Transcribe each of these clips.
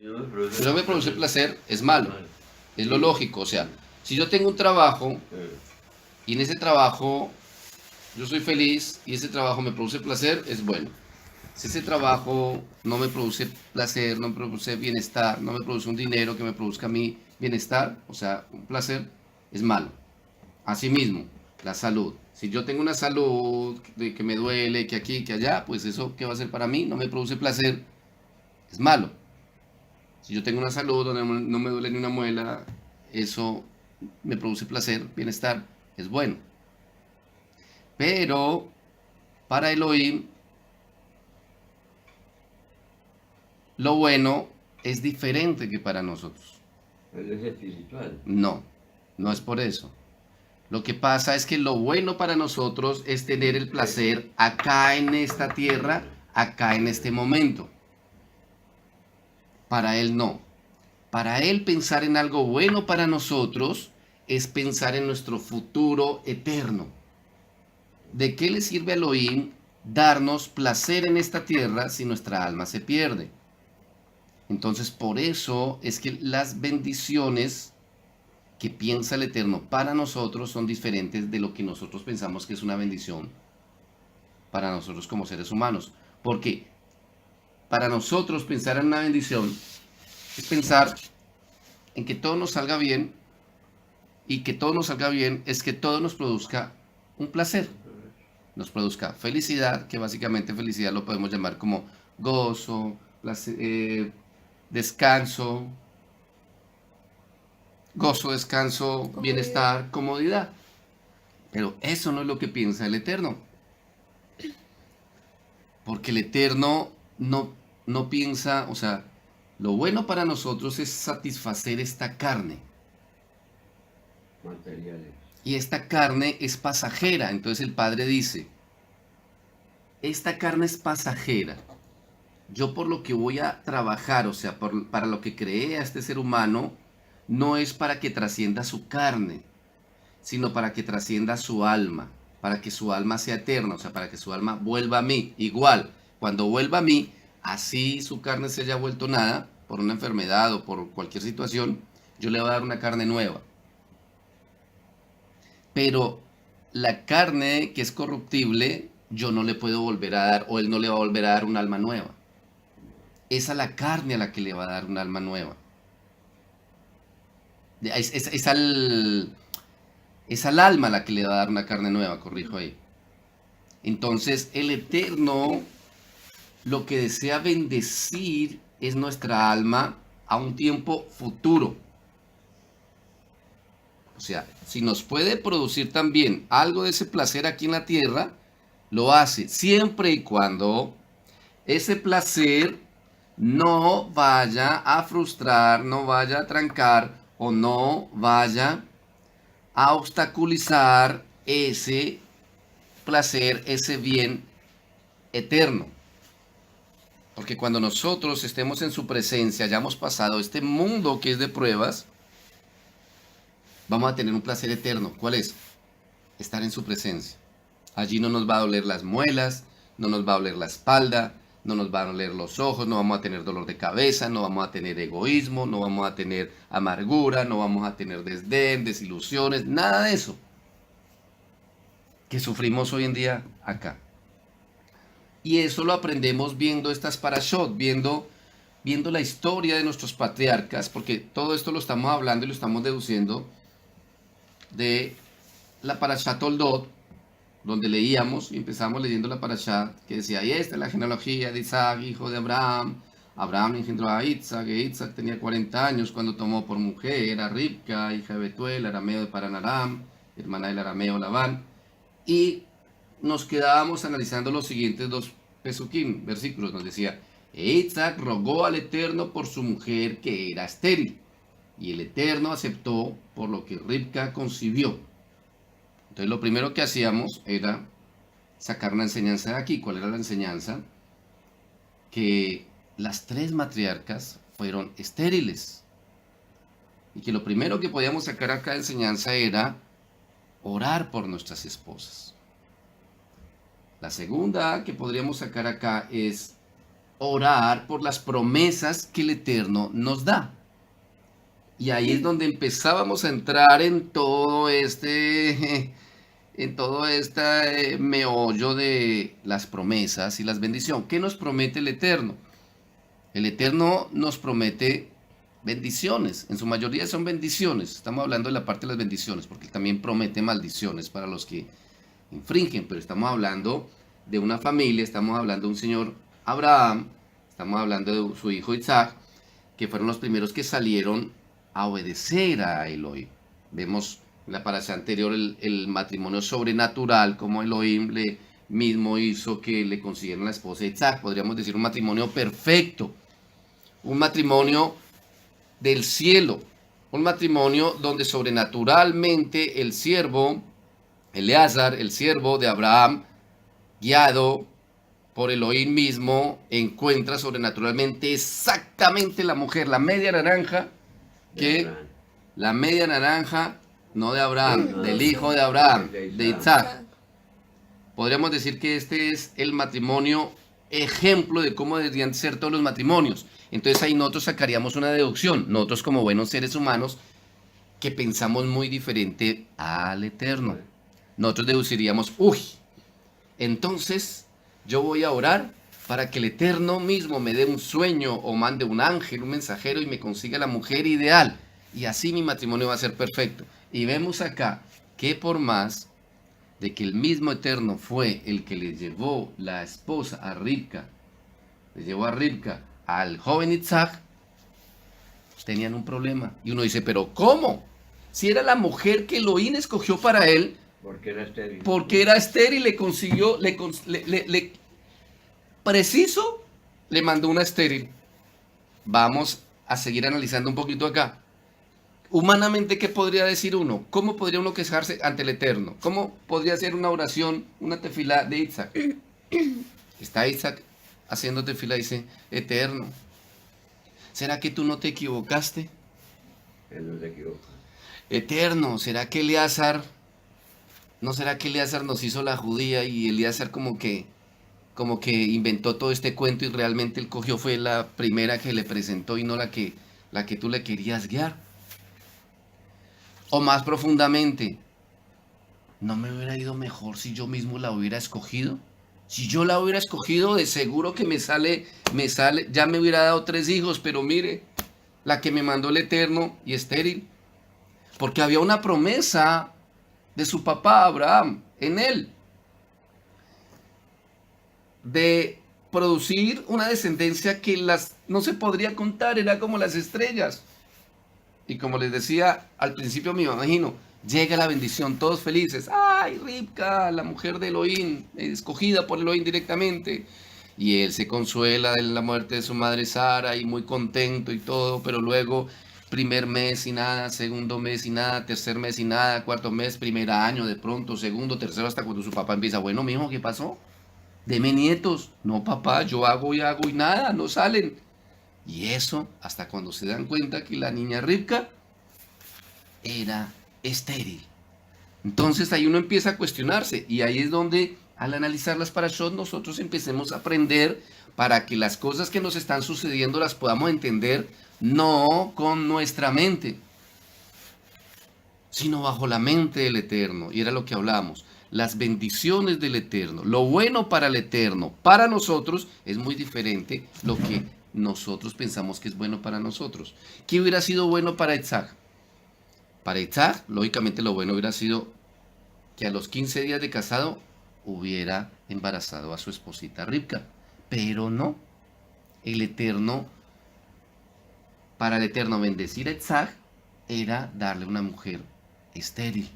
Si no me produce placer, es malo. Es lo lógico. O sea, si yo tengo un trabajo y en ese trabajo yo soy feliz y ese trabajo me produce placer, es bueno. Si ese trabajo no me produce placer, no me produce bienestar, no me produce un dinero que me produzca a mí bienestar, o sea, un placer, es malo. Asimismo, la salud. Si yo tengo una salud de que me duele, que aquí, que allá, pues eso, ¿qué va a ser para mí? No me produce placer, es malo. Si yo tengo una salud donde no me duele ni una muela, eso me produce placer, bienestar, es bueno. Pero para Elohim, lo bueno es diferente que para nosotros. Él es espiritual. No, no es por eso. Lo que pasa es que lo bueno para nosotros es tener el placer acá en esta tierra, acá en este momento. Para él no. Para él pensar en algo bueno para nosotros es pensar en nuestro futuro eterno. ¿De qué le sirve a Elohim darnos placer en esta tierra si nuestra alma se pierde? Entonces, por eso es que las bendiciones que piensa el Eterno para nosotros son diferentes de lo que nosotros pensamos que es una bendición para nosotros como seres humanos. Porque para nosotros pensar en una bendición es pensar en que todo nos salga bien, y que todo nos salga bien es que todo nos produzca un placer, nos produzca felicidad, que básicamente felicidad lo podemos llamar como gozo, placer, descanso, bienestar, comodidad. Pero eso no es lo que piensa el Eterno. Porque el Eterno no piensa, o sea, lo bueno para nosotros es satisfacer esta carne. Materiales. Y esta carne es pasajera. Entonces el Padre dice, esta carne es pasajera. Yo por lo que voy a trabajar, o sea, para lo que creé a este ser humano, no es para que trascienda su carne, sino para que trascienda su alma, para que su alma sea eterna, o sea, para que su alma vuelva a mí. Igual, cuando vuelva a mí, así su carne se haya vuelto nada, por una enfermedad o por cualquier situación, yo le voy a dar una carne nueva. Pero la carne que es corruptible, yo no le puedo volver a dar, o él no le va a volver a dar un alma nueva. Es a la carne a la que le va a dar un alma nueva. Es al alma a la que le va a dar una carne nueva, corrijo ahí. Entonces, el Eterno lo que desea bendecir es nuestra alma a un tiempo futuro. O sea, si nos puede producir también algo de ese placer aquí en la tierra, lo hace siempre y cuando ese placer no vaya a frustrar, no vaya a trancar o no vaya a obstaculizar ese placer, ese bien eterno. Porque cuando nosotros estemos en su presencia, hayamos pasado este mundo que es de pruebas, vamos a tener un placer eterno. ¿Cuál es? Estar en su presencia. Allí no nos va a doler las muelas, no nos va a doler la espalda, no nos van a doler los ojos, no vamos a tener dolor de cabeza, no vamos a tener egoísmo, no vamos a tener amargura, no vamos a tener desdén, desilusiones, nada de eso que sufrimos hoy en día acá. Y eso lo aprendemos viendo estas parashot, viendo la historia de nuestros patriarcas, porque todo esto lo estamos hablando y lo estamos deduciendo de la parashat Toldot, donde leíamos y empezamos leyendo la parashat que decía, y esta es la genealogía de Isaac, hijo de Abraham. Abraham engendró a Isaac, e Isaac tenía 40 años cuando tomó por mujer a Ribca, hija de Betuel, arameo de Paranaram, hermana del arameo Labán. Y nos quedábamos analizando los siguientes dos pesukim, versículos. Nos decía, e Isaac rogó al Eterno por su mujer que era estéril, y el Eterno aceptó por lo que Ribca concibió. Entonces lo primero que hacíamos era sacar una enseñanza de aquí. ¿Cuál era la enseñanza? Que las tres matriarcas fueron estériles. Y que lo primero que podíamos sacar acá de enseñanza era orar por nuestras esposas. La segunda que podríamos sacar acá es orar por las promesas que el Eterno nos da. Y ahí es donde empezábamos a entrar en todo este meollo de las promesas y las bendiciones. ¿Qué nos promete el Eterno? El Eterno nos promete bendiciones. En su mayoría son bendiciones. Estamos hablando de la parte de las bendiciones, porque Él también promete maldiciones para los que infringen. Pero estamos hablando de una familia, estamos hablando de un señor Abraham, estamos hablando de su hijo Isaac, que fueron los primeros que salieron a obedecer a Elohim. Vemos en la parasha anterior el matrimonio sobrenatural, como Elohim le mismo hizo que le consiguieran la esposa de Isaac. Podríamos decir un matrimonio perfecto, un matrimonio del cielo, un matrimonio donde sobrenaturalmente el siervo, Eleazar, el siervo de Abraham, guiado por Elohim mismo, encuentra sobrenaturalmente exactamente la mujer, la media naranja, la media naranja, no de Abraham, del hijo de Abraham, de Isaac. Podríamos decir que este es el matrimonio ejemplo de cómo deberían ser todos los matrimonios. Entonces ahí nosotros sacaríamos una deducción. Nosotros como buenos seres humanos que pensamos muy diferente al Eterno. Nosotros deduciríamos, entonces yo voy a orar para que el Eterno mismo me dé un sueño o mande un ángel, un mensajero y me consiga la mujer ideal. Y así mi matrimonio va a ser perfecto. Y vemos acá que por más de que el mismo Eterno fue el que le llevó la esposa a Ribca, le llevó a Ribca al joven Isaac, tenían un problema. Y uno dice, pero ¿cómo? Si era la mujer que Elohim escogió para él, porque era estéril. Porque era estéril, le consiguió, preciso, le mandó una estéril. Vamos a seguir analizando un poquito acá. Humanamente, ¿qué podría decir uno? ¿Cómo podría uno quejarse ante el Eterno? ¿Cómo podría hacer una oración, una tefilá de Isaac? Está Isaac haciendo tefilá y dice, Eterno, ¿será que tú no te equivocaste? Él no se equivoca. Eterno, ¿será que Eleazar, no será que Eleazar nos hizo la judía y Eleazar como que inventó todo este cuento y realmente él cogió fue la primera que le presentó y no la que tú le querías guiar? O más profundamente, ¿no me hubiera ido mejor si yo mismo la hubiera escogido? Si yo la hubiera escogido, de seguro que me sale, ya me hubiera dado 3 hijos, pero mire, la que me mandó el Eterno y estéril. Porque había una promesa de su papá Abraham en él, de producir una descendencia que no se podría contar, era como las estrellas. Y como les decía al principio, me imagino, llega la bendición, todos felices. ¡Ay, Ribca, la mujer de Elohim, escogida por Elohim directamente! Y él se consuela de la muerte de su madre Sara y muy contento y todo, pero luego, primer mes y nada, segundo mes y nada, tercer mes y nada, cuarto mes, primer año de pronto, segundo, tercero, hasta cuando su papá empieza, bueno, mijo, ¿qué pasó? Deme nietos. No, papá, yo hago y nada, no salen. Y eso hasta cuando se dan cuenta que la niña Ribca era estéril. Entonces ahí uno empieza a cuestionarse y ahí es donde al analizar las parashot nosotros empecemos a aprender para que las cosas que nos están sucediendo las podamos entender no con nuestra mente, sino bajo la mente del Eterno. Y era lo que hablábamos. Las bendiciones del Eterno, lo bueno para el Eterno, para nosotros es muy diferente lo que nosotros pensamos que es bueno para nosotros. ¿Qué hubiera sido bueno para Isaac? Para Isaac, lógicamente lo bueno hubiera sido que a los 15 días de casado hubiera embarazado a su esposita Ribca. Pero no. Para el Eterno bendecir a Isaac era darle una mujer estéril.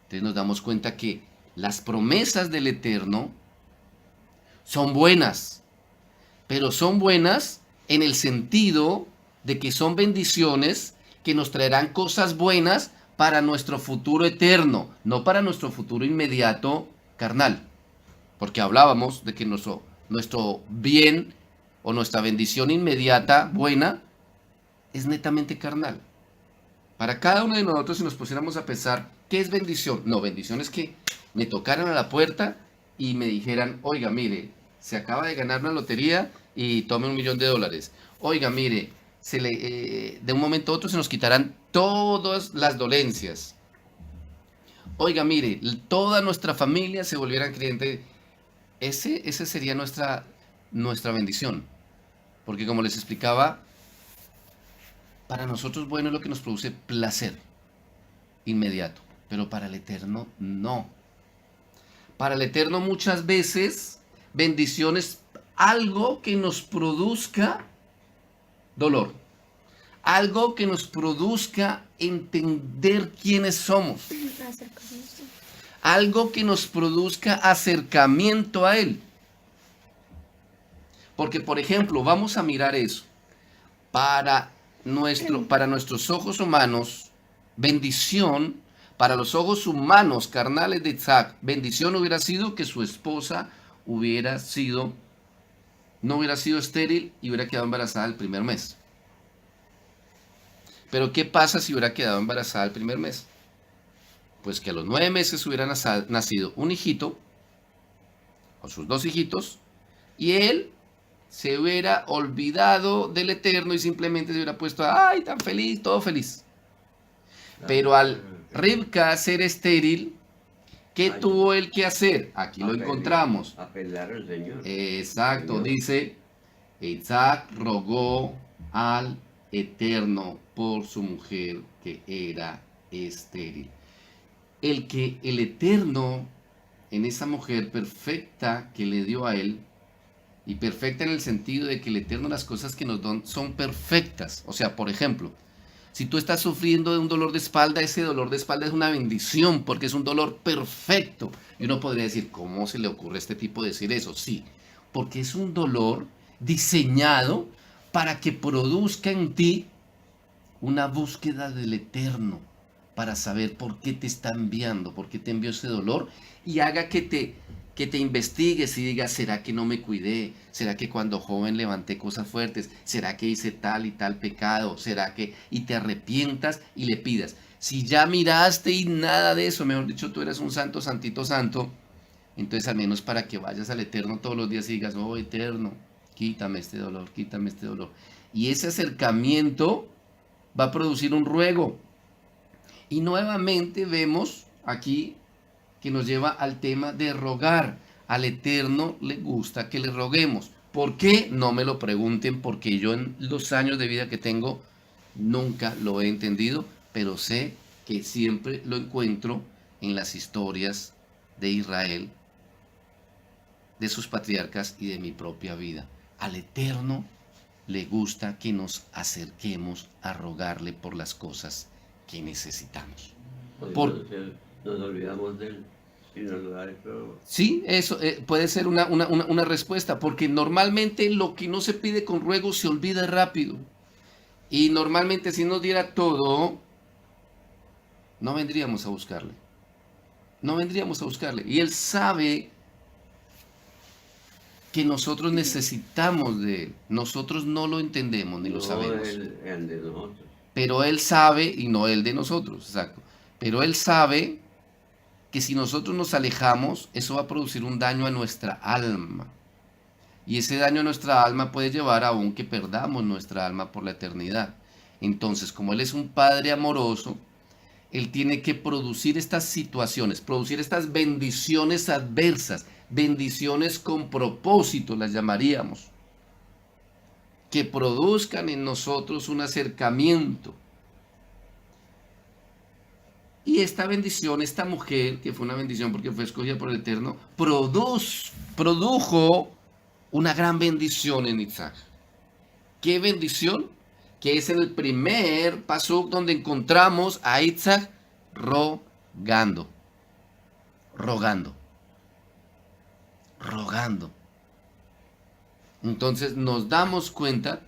Entonces nos damos cuenta que las promesas del Eterno son buenas, pero son buenas en el sentido de que son bendiciones que nos traerán cosas buenas para nuestro futuro eterno, no para nuestro futuro inmediato carnal. Porque hablábamos de que nuestro bien o nuestra bendición inmediata buena es netamente carnal. Para cada uno de nosotros, si nos pusiéramos a pensar, ¿qué es bendición? No, bendición es que me tocaran a la puerta y me dijeran, oiga, mire, se acaba de ganar una lotería y tome $1.000.000. Oiga, mire, de un momento a otro se nos quitarán todas las dolencias. Oiga, mire, toda nuestra familia se volvieran creyentes. Ese sería nuestra bendición. Porque como les explicaba, para nosotros bueno es lo que nos produce placer inmediato, pero para el Eterno no. Para el Eterno muchas veces bendición es algo que nos produzca dolor, algo que nos produzca entender quiénes somos, algo que nos produzca acercamiento a Él. Porque, por ejemplo, vamos a mirar eso. Para nuestros ojos humanos, bendición, para los ojos humanos carnales de Isaac, bendición hubiera sido que su esposa no hubiera sido estéril y hubiera quedado embarazada el primer mes. Pero ¿qué pasa si hubiera quedado embarazada el primer mes? Pues que a los 9 meses hubiera nacido un hijito, o sus 2 hijitos, y él se hubiera olvidado del Eterno y simplemente se hubiera puesto, ay, tan feliz, todo feliz. Pero al Rivka ser estéril, ¿qué tuvo él que hacer? Aquí lo encontramos. Apelar al Señor. Exacto, dice, Isaac rogó al Eterno por su mujer que era estéril. El Eterno, en esa mujer perfecta que le dio a él, y perfecta en el sentido de que el Eterno, las cosas que nos dan son perfectas. O sea, por ejemplo, si tú estás sufriendo de un dolor de espalda, ese dolor de espalda es una bendición porque es un dolor perfecto. Y uno podría decir, ¿cómo se le ocurre a este tipo decir eso? Sí, porque es un dolor diseñado para que produzca en ti una búsqueda del Eterno, para saber por qué te está enviando, por qué te envió ese dolor, y haga que te investigues y digas, ¿será que no me cuidé? ¿Será que cuando joven levanté cosas fuertes? ¿Será que hice tal y tal pecado? ¿Será que...? Y te arrepientas y le pidas. Si ya miraste y nada de eso, mejor dicho, tú eres un santo, santito, santo, entonces al menos para que vayas al Eterno todos los días y digas, oh Eterno, quítame este dolor, quítame este dolor. Y ese acercamiento va a producir un ruego. Y nuevamente vemos aquí que nos lleva al tema de rogar. Al Eterno le gusta que le roguemos. ¿Por qué? No me lo pregunten, porque yo en los años de vida que tengo nunca lo he entendido, pero sé que siempre lo encuentro en las historias de Israel, de sus patriarcas y de mi propia vida. Al Eterno le gusta que nos acerquemos a rogarle por las cosas que necesitamos. Nos olvidamos de él. Sí, eso puede ser una respuesta, porque normalmente lo que no se pide con ruego se olvida rápido. Y normalmente si nos diera todo, no vendríamos a buscarle. No vendríamos a buscarle. Y Él sabe que nosotros necesitamos de Él. Nosotros no lo entendemos ni lo sabemos. El de nosotros. Pero Él sabe, y no Él de nosotros, exacto. Pero Él sabe que si nosotros nos alejamos, eso va a producir un daño a nuestra alma. Y ese daño a nuestra alma puede llevar aún que perdamos nuestra alma por la eternidad. Entonces, como Él es un Padre amoroso, Él tiene que producir estas situaciones, producir estas bendiciones adversas, bendiciones con propósito, las llamaríamos, que produzcan en nosotros un acercamiento. Y esta bendición, esta mujer, que fue una bendición porque fue escogida por el Eterno, produjo una gran bendición en Isaac. ¿Qué bendición? Que es en el primer pasuk donde encontramos a Isaac rogando. Entonces nos damos cuenta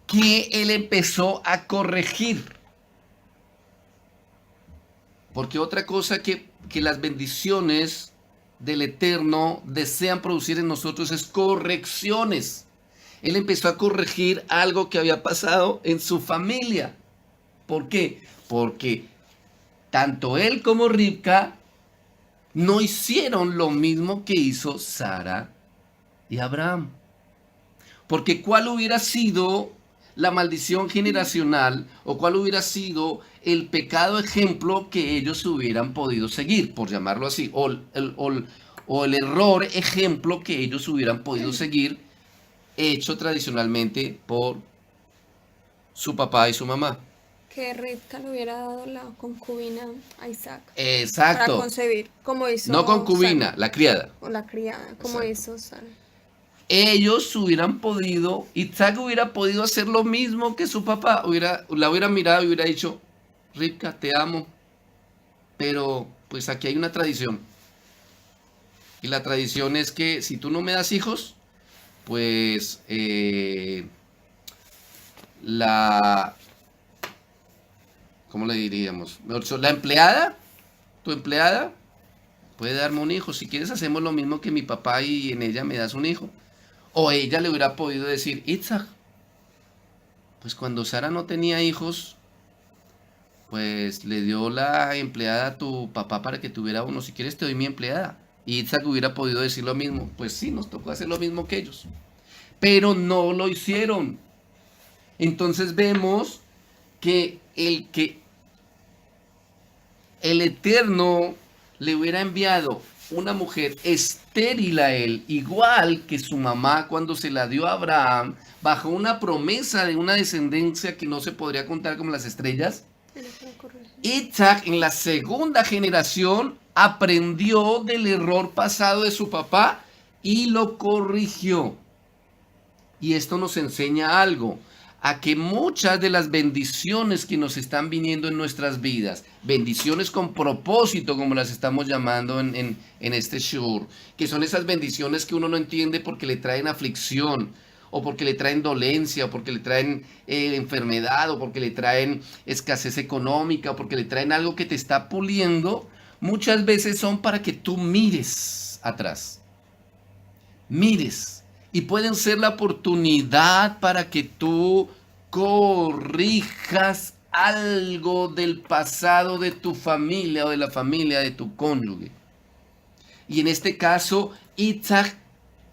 que él empezó a corregir. Porque otra cosa que las bendiciones del Eterno desean producir en nosotros es correcciones. Él empezó a corregir algo que había pasado en su familia. ¿Por qué? Porque tanto él como Rivka no hicieron lo mismo que hizo Sara y Abraham. Porque ¿cuál hubiera sido la maldición generacional o cuál hubiera sido el pecado ejemplo que ellos hubieran podido seguir, por llamarlo así, o el error ejemplo que ellos hubieran podido seguir, hecho tradicionalmente por su papá y su mamá? Que Rivka le hubiera dado la concubina a Isaac para Exacto. concebir, como hizo No concubina, Sara, la criada. o la criada, como Exacto. hizo Sara. Ellos hubieran podido, Isaac hubiera podido hacer lo mismo que su papá, la hubiera mirado y hubiera dicho, Rivka, te amo, pero pues aquí hay una tradición. Y la tradición es que si tú no me das hijos, pues la, ¿cómo le diríamos? Mejor dicho, la empleada, tu empleada, puede darme un hijo. Si quieres hacemos lo mismo que mi papá y en ella me das un hijo. O ella le hubiera podido decir, Itzhak, pues cuando Sara no tenía hijos, pues le dio la empleada a tu papá para que tuviera uno. Si quieres te doy mi empleada. Y Itzhak hubiera podido decir lo mismo. Pues sí, nos tocó hacer lo mismo que ellos. Pero no lo hicieron. Entonces vemos que el Eterno le hubiera enviado una mujer estéril a él, igual que su mamá cuando se la dio a Abraham, bajo una promesa de una descendencia que no se podría contar como las estrellas. Isaac en la segunda generación aprendió del error pasado de su papá y lo corrigió. Y esto nos enseña algo, a que muchas de las bendiciones que nos están viniendo en nuestras vidas, bendiciones con propósito, como las estamos llamando en este shur, que son esas bendiciones que uno no entiende porque le traen aflicción, o porque le traen dolencia, o porque le traen enfermedad, o porque le traen escasez económica, o porque le traen algo que te está puliendo, muchas veces son para que tú mires atrás. Mires. Y pueden ser la oportunidad para que tú corrijas algo del pasado de tu familia o de la familia de tu cónyuge. Y en este caso, Isaac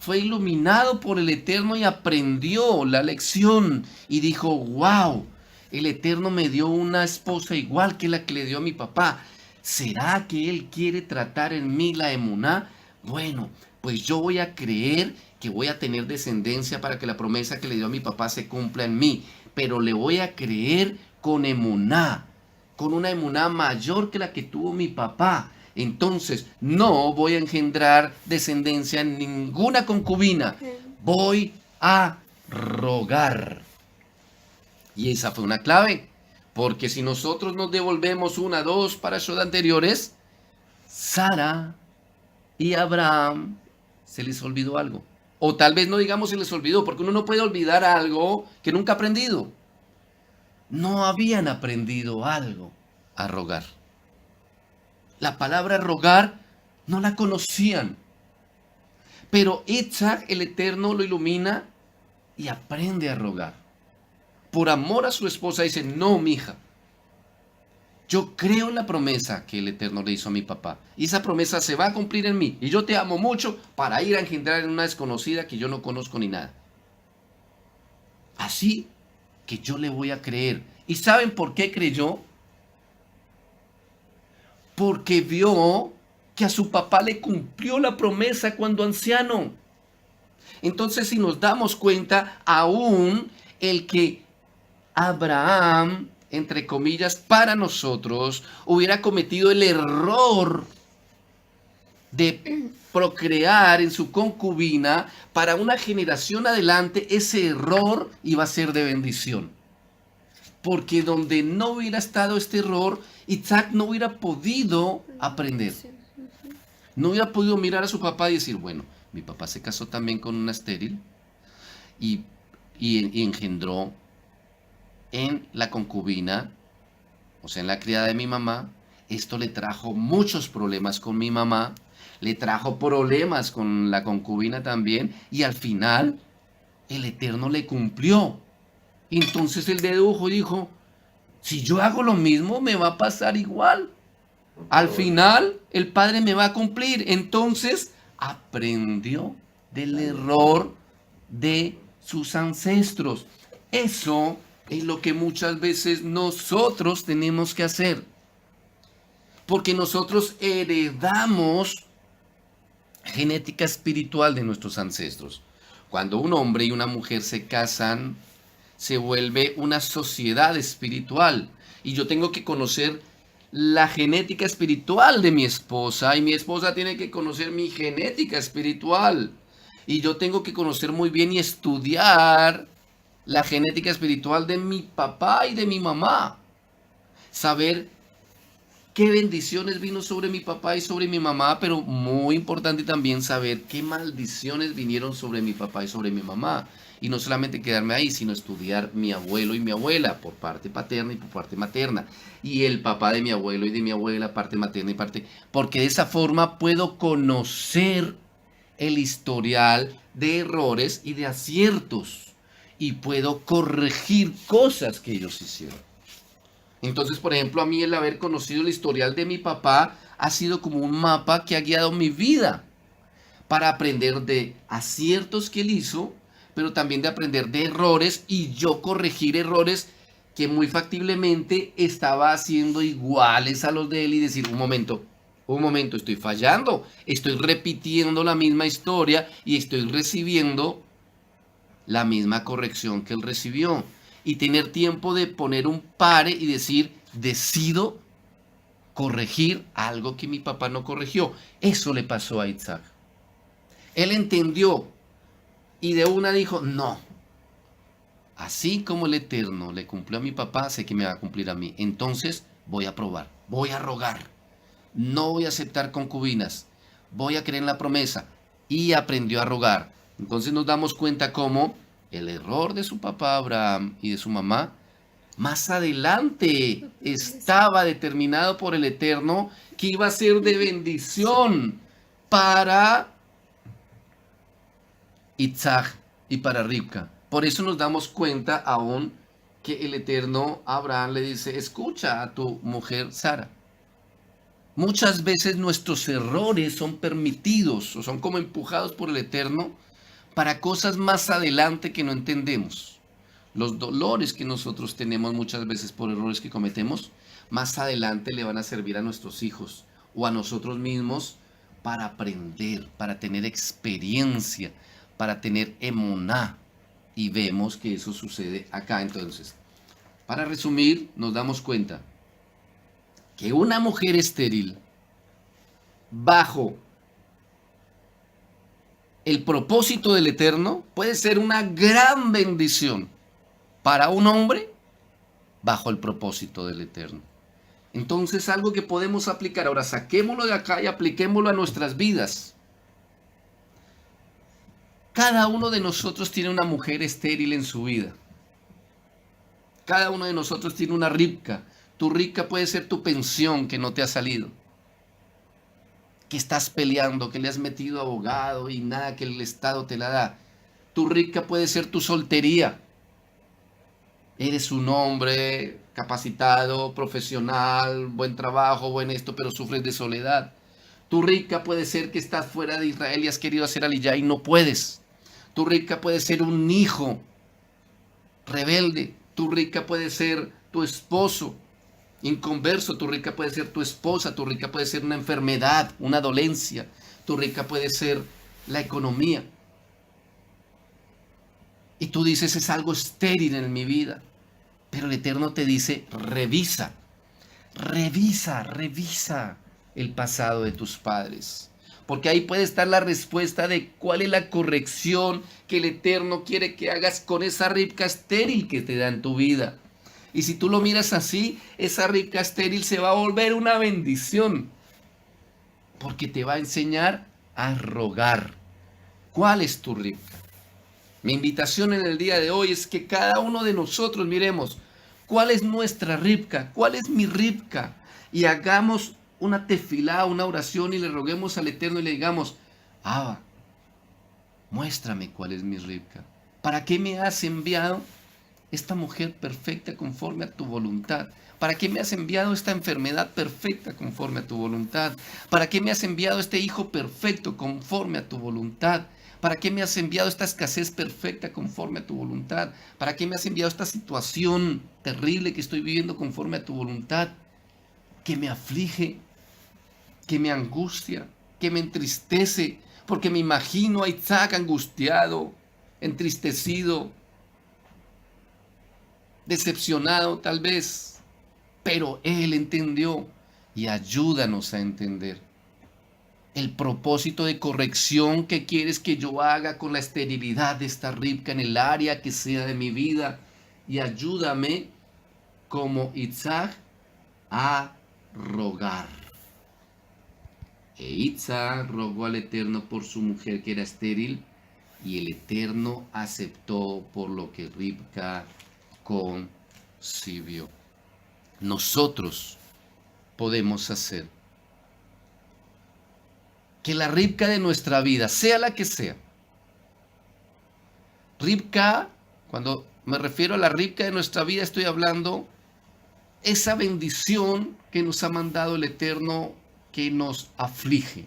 fue iluminado por el Eterno y aprendió la lección. Y dijo, wow, el Eterno me dio una esposa igual que la que le dio a mi papá. ¿Será que Él quiere tratar en mí la emuná? Bueno, pues yo voy a creer que voy a tener descendencia para que la promesa que le dio a mi papá se cumpla en mí. Pero le voy a creer con emuná, con una emuná mayor que la que tuvo mi papá. Entonces, no voy a engendrar descendencia en ninguna concubina. Voy a rogar. Y esa fue una clave. Porque si nosotros nos devolvemos una, dos parashot anteriores, Sara y Abraham se les olvidó algo. O tal vez no digamos se les olvidó, porque uno no puede olvidar algo que nunca ha aprendido. No habían aprendido algo a rogar. La palabra rogar no la conocían. Pero Isaac, el Eterno, lo ilumina y aprende a rogar. Por amor a su esposa dice, no, mija. Yo creo en la promesa que el Eterno le hizo a mi papá. Y esa promesa se va a cumplir en mí. Y yo te amo mucho para ir a engendrar en una desconocida que yo no conozco ni nada. Así que yo le voy a creer. ¿Y saben por qué creyó? Porque vio que a su papá le cumplió la promesa cuando anciano. Entonces, si nos damos cuenta, aún el que Abraham, entre comillas, para nosotros, hubiera cometido el error de procrear en su concubina, para una generación adelante, ese error iba a ser de bendición. Porque donde no hubiera estado este error, Isaac no hubiera podido aprender. No hubiera podido mirar a su papá y decir, bueno, mi papá se casó también con una estéril y engendró en la concubina, o sea, en la criada de mi mamá. Esto le trajo muchos problemas con mi mamá, le trajo problemas con la concubina también, y al final el Eterno le cumplió. Entonces él dedujo y dijo, si yo hago lo mismo, me va a pasar igual. Al final, el Padre me va a cumplir. Entonces, aprendió del error de sus ancestros. Eso es lo que muchas veces nosotros tenemos que hacer. Porque nosotros heredamos genética espiritual de nuestros ancestros. Cuando un hombre y una mujer se casan, se vuelve una sociedad espiritual. Y yo tengo que conocer la genética espiritual de mi esposa y mi esposa tiene que conocer mi genética espiritual. Y yo tengo que conocer muy bien y estudiar la genética espiritual de mi papá y de mi mamá. Saber qué bendiciones vino sobre mi papá y sobre mi mamá, pero muy importante también saber qué maldiciones vinieron sobre mi papá y sobre mi mamá. Y no solamente quedarme ahí, sino estudiar mi abuelo y mi abuela, por parte paterna y por parte materna. Y el papá de mi abuelo y de mi abuela, parte materna y parte... Porque de esa forma puedo conocer el historial de errores y de aciertos. Y puedo corregir cosas que ellos hicieron. Entonces, por ejemplo, a mí el haber conocido el historial de mi papá ha sido como un mapa que ha guiado mi vida para aprender de aciertos que él hizo, pero también de aprender de errores y yo corregir errores que muy factiblemente estaba haciendo iguales a los de él y decir, un momento, estoy fallando, estoy repitiendo la misma historia y estoy recibiendo la misma corrección que él recibió. Y tener tiempo de poner un pare y decir, decido corregir algo que mi papá no corrigió. Eso le pasó a Isaac. Él entendió y de una dijo, no, así como el Eterno le cumplió a mi papá, sé que me va a cumplir a mí. Entonces voy a probar, voy a rogar, no voy a aceptar concubinas, voy a creer en la promesa. Y aprendió a rogar. Entonces nos damos cuenta cómo el error de su papá Abraham y de su mamá, más adelante estaba determinado por el Eterno que iba a ser de bendición para Isaac y para Ribca. Por eso nos damos cuenta aún que el Eterno a Abraham le dice, escucha a tu mujer Sara. Muchas veces nuestros errores son permitidos o son como empujados por el Eterno para cosas más adelante que no entendemos. Los dolores que nosotros tenemos muchas veces por errores que cometemos, más adelante le van a servir a nuestros hijos o a nosotros mismos para aprender, para tener experiencia, para tener emuná. Y vemos que eso sucede acá. Entonces, para resumir, nos damos cuenta que una mujer estéril bajo el propósito del Eterno puede ser una gran bendición para un hombre bajo el propósito del Eterno. Entonces, algo que podemos aplicar. Ahora, saquémoslo de acá y apliquémoslo a nuestras vidas. Cada uno de nosotros tiene una mujer estéril en su vida. Cada uno de nosotros tiene una Ribca. Tu Ribca puede ser tu pensión que no te ha salido, que estás peleando, que le has metido abogado y nada, que el Estado te la da. Tu Ribca puede ser tu soltería. Eres un hombre capacitado, profesional, buen trabajo, buen esto, pero sufres de soledad. Tu Ribca puede ser que estás fuera de Israel y has querido hacer aliyá y no puedes. Tu Ribca puede ser un hijo rebelde. Tu Ribca puede ser tu esposo inconverso. Tu Ribca puede ser tu esposa. Tu Ribca puede ser una enfermedad, una dolencia. Tu Ribca puede ser la economía. Y tú dices, es algo estéril en mi vida. Pero el Eterno te dice, revisa el pasado de tus padres. Porque ahí puede estar la respuesta de cuál es la corrección que el Eterno quiere que hagas con esa Ribca estéril que te da en tu vida. Y si tú lo miras así, esa Ribca estéril se va a volver una bendición. Porque te va a enseñar a rogar. ¿Cuál es tu Ribca? Mi invitación en el día de hoy es que cada uno de nosotros miremos cuál es nuestra Ribca, cuál es mi Ribca. Y hagamos una tefilá, una oración y le roguemos al Eterno y le digamos, Abba, muéstrame cuál es mi Ribca. ¿Para qué me has enviado esta mujer perfecta conforme a tu voluntad? ¿Para qué me has enviado esta enfermedad perfecta conforme a tu voluntad? ¿Para qué me has enviado este hijo perfecto conforme a tu voluntad? ¿Para qué me has enviado esta escasez perfecta conforme a tu voluntad? ¿Para qué me has enviado esta situación terrible que estoy viviendo conforme a tu voluntad? Que me aflige, que me angustia, que me entristece, porque me imagino a Isaac angustiado, entristecido, decepcionado tal vez, pero él entendió y ayúdanos a entender el propósito de corrección que quieres que yo haga con la esterilidad de esta Ribca en el área que sea de mi vida, y ayúdame como Isaac a rogar. E Isaac rogó al Eterno por su mujer que era estéril, y el Eterno aceptó por lo que Ribca concibió. Nosotros podemos hacer que la Ribca de nuestra vida, sea la que sea, Ribca, cuando me refiero a la Ribca de nuestra vida, estoy hablando esa bendición que nos ha mandado el Eterno que nos aflige.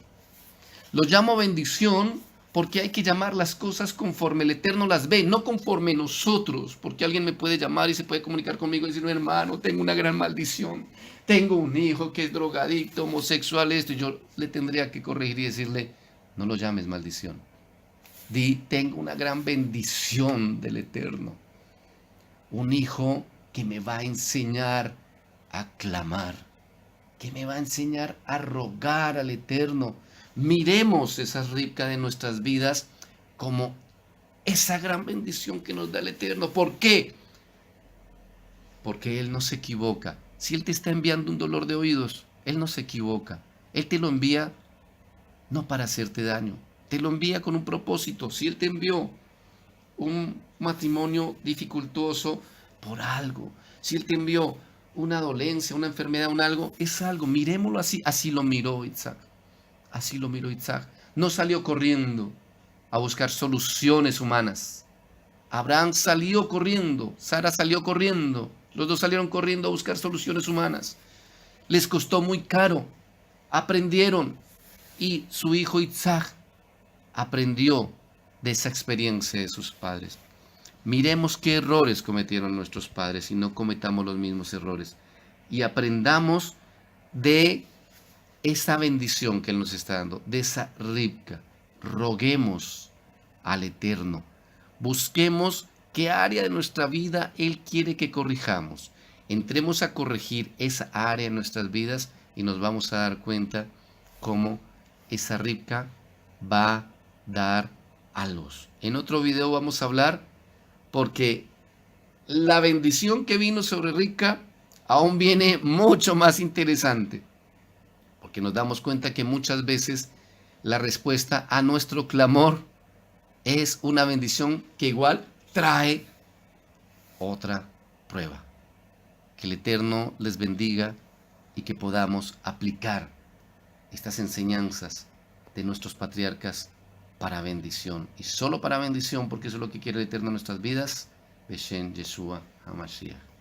Lo llamo bendición porque hay que llamar las cosas conforme el Eterno las ve, no conforme nosotros, porque alguien me puede llamar y se puede comunicar conmigo y decir, hermano, tengo una gran maldición, tengo un hijo que es drogadicto, homosexual, esto, y yo le tendría que corregir y decirle, no lo llames maldición. Di, tengo una gran bendición del Eterno, un hijo que me va a enseñar a clamar, que me va a enseñar a rogar al Eterno. Miremos esa Ribca de nuestras vidas como esa gran bendición que nos da el Eterno. ¿Por qué? Porque Él no se equivoca. Si Él te está enviando un dolor de oídos, Él no se equivoca. Él te lo envía no para hacerte daño, te lo envía con un propósito. Si Él te envió un matrimonio dificultoso, por algo. Si Él te envió una dolencia, una enfermedad, un algo, es algo. Miremoslo así. Así lo miró Isaac. Así lo miró Isaac. No salió corriendo a buscar soluciones humanas. Abraham salió corriendo, Sara salió corriendo, los dos salieron corriendo a buscar soluciones humanas. Les costó muy caro, aprendieron, y su hijo Isaac aprendió de esa experiencia de sus padres. Miremos qué errores cometieron nuestros padres y no cometamos los mismos errores. Y aprendamos de esa bendición que Él nos está dando, de esa Ribca. Roguemos al Eterno. Busquemos qué área de nuestra vida Él quiere que corrijamos. Entremos a corregir esa área en nuestras vidas y nos vamos a dar cuenta cómo esa Ribca va a dar a luz. En otro video vamos a hablar porque la bendición que vino sobre Ribca aún viene mucho más interesante. Porque nos damos cuenta que muchas veces la respuesta a nuestro clamor es una bendición que igual trae otra prueba. Que el Eterno les bendiga y que podamos aplicar estas enseñanzas de nuestros patriarcas para bendición. Y solo para bendición, porque eso es lo que quiere el Eterno en nuestras vidas. Beshem Yeshua HaMashiach.